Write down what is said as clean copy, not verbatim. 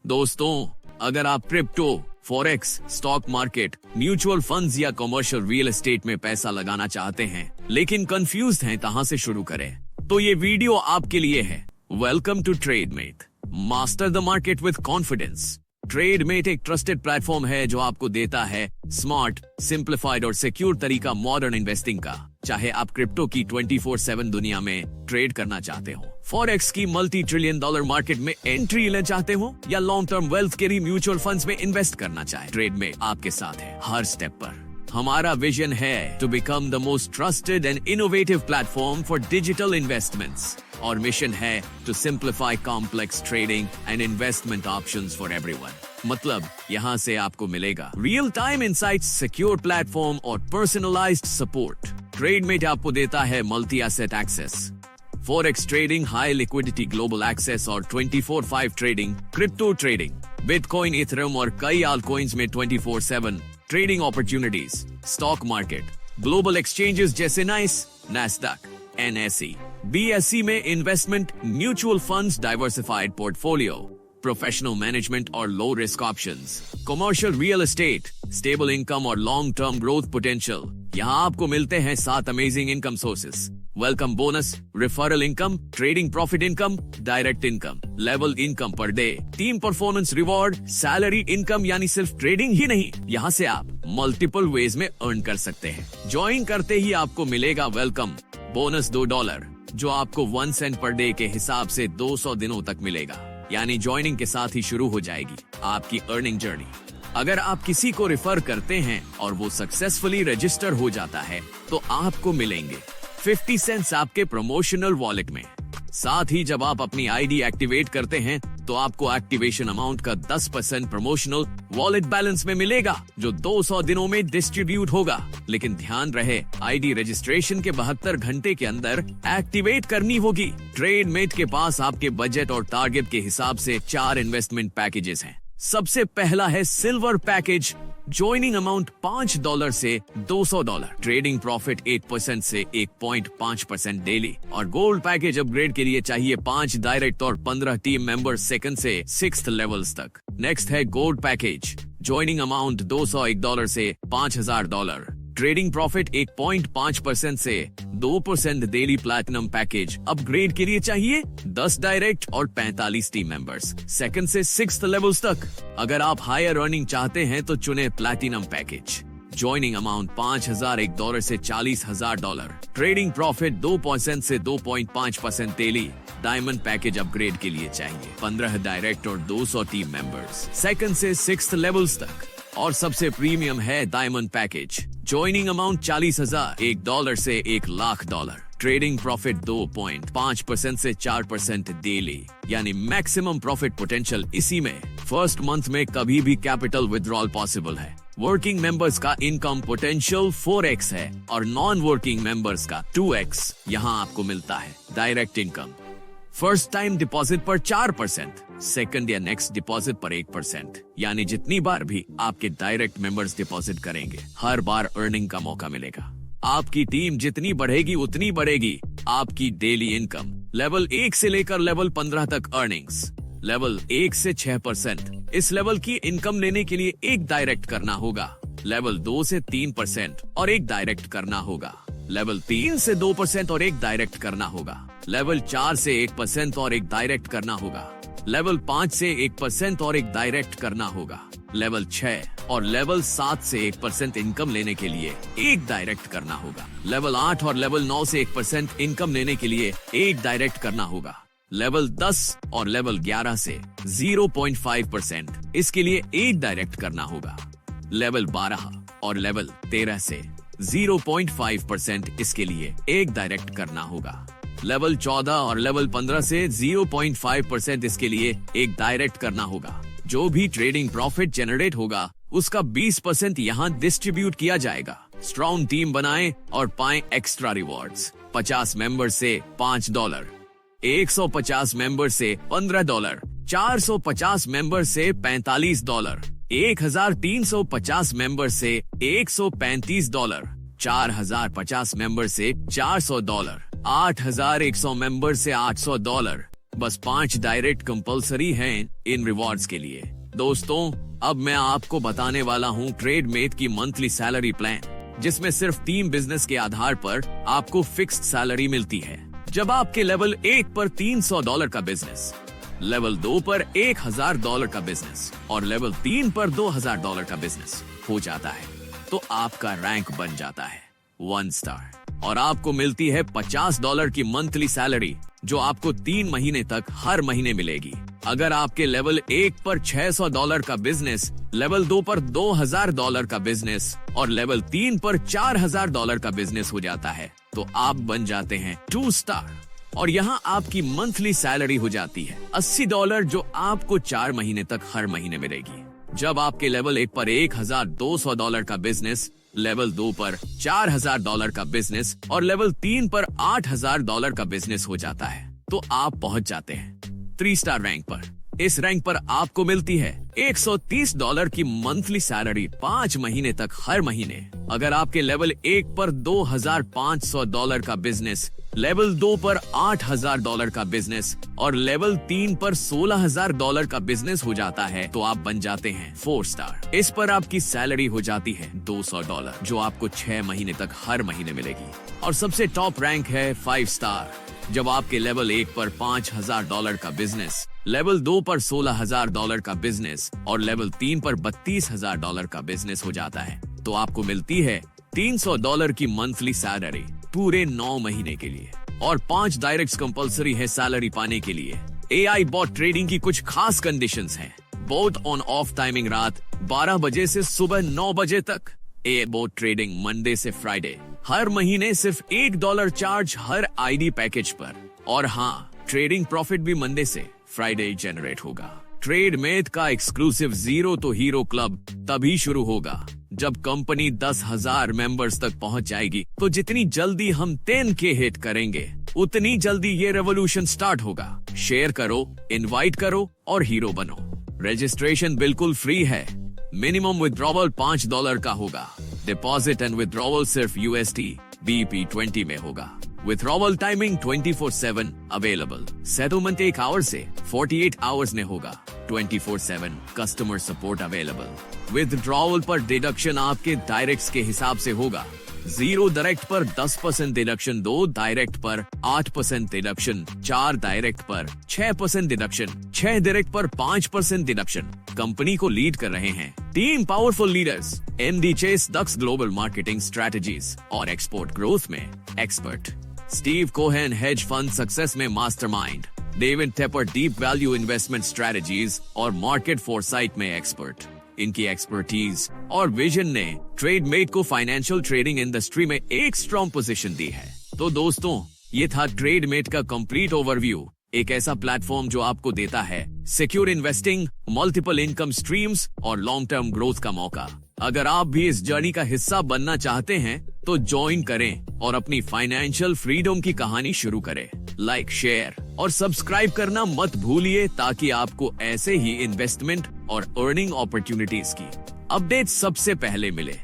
दोस्तों, अगर आप crypto, forex, stock market, mutual funds या कमर्शियल रियल एस्टेट में पैसा लगाना चाहते हैं लेकिन कंफ्यूज्ड हैं कहां से शुरू करें, तो ये वीडियो आपके लिए है। Welcome to Trademate, master the market with confidence. Trademate एक ट्रस्टेड प्लेटफॉर्म है जो आपको देता है स्मार्ट, सिंप्लीफाइड और सिक्योर तरीका मॉडर्न इन्वेस्टिंग का। चाहे आप क्रिप्टो की 24/7 दुनिया में ट्रेड करना चाहते हो, फॉरेक्स की मल्टी ट्रिलियन डॉलर मार्केट में एंट्री लेना चाहते हो या लॉन्ग टर्म वेल्थ के लिए म्यूचुअल फंड्स में इन्वेस्ट करना चाहे, ट्रेडमेट आपके साथ है हर स्टेप पर। हमारा विजन है to become the most trusted and innovative platform for digital investments. और मिशन है to simplify complex trading and investment options for everyone. मतलब यहाँ से आपको मिलेगा real time insights, secure platform और पर्सनलाइज्ड सपोर्ट। ट्रेडमेट आपको देता है multi asset access, forex trading, high liquidity global access और 24/5 trading, crypto trading, bitcoin, ethereum और कई आल्ट कॉइन्स में 24/7 trading opportunities, stock market, global exchanges जैसे नाइस, नैस्डैक, NSE, BSE में investment, mutual funds, diversified portfolio, professional management और low risk options, commercial real estate, stable income और long term growth potential. यहाँ आपको मिलते हैं 7 amazing income sources, welcome bonus, referral income, trading profit income, direct income, level income per day, team performance reward, salary income, यानी सिर्फ trading ही नहीं, यहाँ से आप मल्टीपल वेज में अर्न कर सकते हैं। ज्वाइन करते ही आपको मिलेगा वेलकम बोनस $2, जो आपको 1 सेंट पर डे के हिसाब से 200 दिनों तक मिलेगा। यानी ज्वाइनिंग के साथ ही शुरू हो जाएगी आपकी अर्निंग जर्नी। अगर आप किसी को रेफर करते हैं और वो सक्सेसफुली रजिस्टर हो जाता है तो आपको मिलेंगे 50 सेंट्स आपके प्रमोशनल वॉलेट में। साथ ही जब आप अपनी आईडी एक्टिवेट करते हैं तो आपको एक्टिवेशन अमाउंट का 10% प्रमोशनल वॉलेट बैलेंस में मिलेगा, जो 200 दिनों में डिस्ट्रीब्यूट होगा। लेकिन ध्यान रहे, आईडी रजिस्ट्रेशन के 72 घंटे के अंदर एक्टिवेट करनी होगी। ट्रेडमेट के पास आपके बजट और टारगेट के हिसाब से 4 इन्वेस्टमेंट पैकेजेस हैं। सबसे पहला है सिल्वर पैकेज, ज्वाइनिंग अमाउंट $5 से $200, ट्रेडिंग प्रॉफिट 8% से 1.5% डेली। और गोल्ड पैकेज अपग्रेड के लिए चाहिए 5 डायरेक्ट और 15 टीम मेंबर 2nd से 6th लेवल्स तक। नेक्स्ट है गोल्ड पैकेज, ज्वाइनिंग अमाउंट $201 से $5000, ट्रेडिंग प्रॉफिट 1.5% से 2% डेली। प्लैटिनम पैकेज अपग्रेड के लिए चाहिए 10 डायरेक्ट और 45 टीम मेंबर्स 2nd से 6th लेवल्स तक। अगर आप हायर अर्निंग चाहते हैं तो चुने प्लैटिनम पैकेज, ज्वाइनिंग अमाउंट $5001 से $40000, ट्रेडिंग प्रॉफिट 2% से 2.5% डेली। डायमंड पैकेज अपग्रेड के लिए चाहिए 15 डायरेक्ट और 200 टीम मेंबर्स 2nd से 6th लेवल्स तक। और सबसे प्रीमियम है डायमंड पैकेज, ज्वाइनिंग अमाउंट $40,001 से $1,00,000, ट्रेडिंग प्रॉफिट 2.5% से 4% डेली। यानी मैक्सिमम प्रॉफिट पोटेंशियल इसी में। फर्स्ट मंथ में कभी भी कैपिटल विड्रॉल पॉसिबल है। वर्किंग मेंबर्स का इनकम पोटेंशियल 4x है और नॉन वर्किंग मेंबर्स का 2x। यहाँ आपको मिलता है direct income, first time deposit पर 4%, सेकंड या नेक्स्ट डिपॉजिट पर 1%। यानी जितनी बार भी आपके डायरेक्ट मेंबर्स डिपॉजिट करेंगे, हर बार अर्निंग का मौका मिलेगा। आपकी टीम जितनी बढ़ेगी उतनी बढ़ेगी आपकी डेली इनकम। लेवल 1 से लेकर लेवल 15 तक अर्निंग्स, लेवल 1 से 6%। इस लेवल की इनकम लेने के लिए 1 डायरेक्ट करना होगा, लेवल 2 से 3% और 1 डायरेक्ट करना होगा, लेवल 3 से 2% और 1 डायरेक्ट करना होगा, लेवल 4 से 1% और 1 डायरेक्ट करना होगा, लेवल 5 से 1% और 1 डायरेक्ट करना होगा, लेवल 6 और लेवल 7 से 1% इनकम लेने के लिए 1 डायरेक्ट करना होगा, लेवल 8 और लेवल 9 से 1% इनकम लेने के लिए 1 डायरेक्ट करना होगा, लेवल 10 और लेवल 11 से 0.5% इसके लिए 1 डायरेक्ट करना होगा, लेवल 12 और लेवल 13 से 0.5% इसके लिए 1 डायरेक्ट करना होगा, लेवल 14 और लेवल 15 से 0.5% इसके लिए 1 डायरेक्ट करना होगा। जो भी ट्रेडिंग प्रॉफिट जनरेट होगा उसका 20% यहाँ डिस्ट्रीब्यूट किया जाएगा। स्ट्रॉन्ग टीम बनाएं और पाएं एक्स्ट्रा रिवॉर्ड्स। 50 मेंबर से $5, 150 मेंबर से $15, 450 मेंबर से $45, 1350 मेंबर से $135, 4050 मेंबर से $400, 8100 मेंबर से $800, बस 5 डायरेक्ट कंपलसरी हैं इन रिवॉर्ड्स के लिए। दोस्तों, अब मैं आपको बताने वाला हूँ ट्रेडमेट की मंथली सैलरी प्लान, जिसमें सिर्फ 3 बिजनेस के आधार पर आपको फिक्स्ड सैलरी मिलती है। जब आपके लेवल 1 पर $300 का बिजनेस, लेवल 2 पर $1000 का बिजनेस और लेवल 3 पर $2000 का बिजनेस हो जाता है, तो आपका रैंक बन जाता है 1 स्टार और आपको मिलती है $50 की मंथली सैलरी, जो आपको 3 महीने तक हर महीने मिलेगी। अगर आपके लेवल 1 पर $600 का बिजनेस, लेवल 2 पर $2000 का बिजनेस और लेवल 3 पर $4000 का बिजनेस हो जाता है, तो आप बन जाते हैं 2 स्टार और यहाँ आपकी मंथली सैलरी हो जाती है $80, जो आपको 4 महीने तक हर महीने मिलेगी। जब आपके लेवल 1 पर $1200 का बिजनेस, लेवल 2 पर $4000 का बिजनेस और लेवल 3 पर $8000 का बिजनेस हो जाता है, तो आप पहुंच जाते हैं 3 स्टार रैंक पर। इस रैंक पर आपको मिलती है $130 की मंथली सैलरी 5 महीने तक हर महीने। अगर आपके लेवल 1 पर $2500 का बिजनेस, लेवल 2 पर $8000 का बिजनेस और लेवल 3 पर $16000 का बिजनेस हो जाता है, तो आप बन जाते हैं 4 स्टार। इस पर आपकी सैलरी हो जाती है $200, जो आपको 6 महीने तक हर महीने मिलेगी। और सबसे टॉप रैंक है 5 स्टार। जब आपके लेवल 1 पर $5000 का बिजनेस, लेवल 2 पर $16000 का बिजनेस और लेवल 3 पर $32000 का बिजनेस हो जाता है, तो आपको मिलती है $300 की मंथली सैलरी पूरे 9 महीने के लिए। और 5 डायरेक्ट कंपलसरी है सैलरी पाने के लिए। AI बॉट ट्रेडिंग की कुछ खास कंडीशंस हैं। बोट ऑन ऑफ टाइमिंग रात 12 बजे से सुबह 9 बजे तक। AI बॉट ट्रेडिंग मंडे से फ्राइडे, हर महीने सिर्फ $1 चार्ज हर ID पैकेज पर। और हाँ, ट्रेडिंग प्रॉफिट भी मंडे से फ्राइडे जनरेट होगा। ट्रेडमेट का एक्सक्लूसिव जीरो तो हीरो क्लब तभी शुरू होगा जब कंपनी 10,000 मेंबर्स तक पहुंच जाएगी। तो जितनी जल्दी हम 10K हिट करेंगे, उतनी जल्दी ये रेवोल्यूशन स्टार्ट होगा। शेयर करो, इनवाइट करो और हीरो बनो। रजिस्ट्रेशन बिल्कुल फ्री है। मिनिमम विड्रॉवल $5 का होगा। डिपॉजिट एंड विड्रॉवल सिर्फ USD BP20 में होगा। Withdrawal timing 24/7 available. Settlement 1 hour से 48 आवर्स में होगा। 24/7 कस्टमर सपोर्ट अवेलेबल। विथड्रॉवल पर डिडक्शन आपके डायरेक्ट्स के हिसाब से होगा। 0 डायरेक्ट पर 10% डिडक्शन, 2 डायरेक्ट पर 8% डिडक्शन, 4 डायरेक्ट पर 6% डिडक्शन, 6 डायरेक्ट पर 5% डिडक्शन। कंपनी को लीड कर रहे हैं team powerful leaders, MD Chase Dux global marketing strategies और एक्सपोर्ट ग्रोथ में expert. Steve Cohen hedge fund success में mastermind. David Tepper deep value investment strategies और मार्केट फोरसाइट में एक्सपर्ट। इनकी एक्सपर्टीज और विजन ने ट्रेडमेट को फाइनेंशियल ट्रेडिंग इंडस्ट्री में एक स्ट्रॉन्ग पोजीशन दी है। तो दोस्तों, ये था ट्रेडमेट का कंप्लीट ओवरव्यू। एक ऐसा प्लेटफॉर्म जो आपको देता है secure investing, multiple income streams और लॉन्ग टर्म ग्रोथ का मौका। अगर आप भी इस जर्नी का हिस्सा बनना चाहते हैं तो ज्वाइन करें और अपनी फाइनेंशियल फ्रीडम की कहानी शुरू करें। लाइक, शेयर और सब्सक्राइब करना मत भूलिए, ताकि आपको ऐसे ही इन्वेस्टमेंट और अर्निंग अपॉर्चुनिटीज की अपडेट सबसे पहले मिले।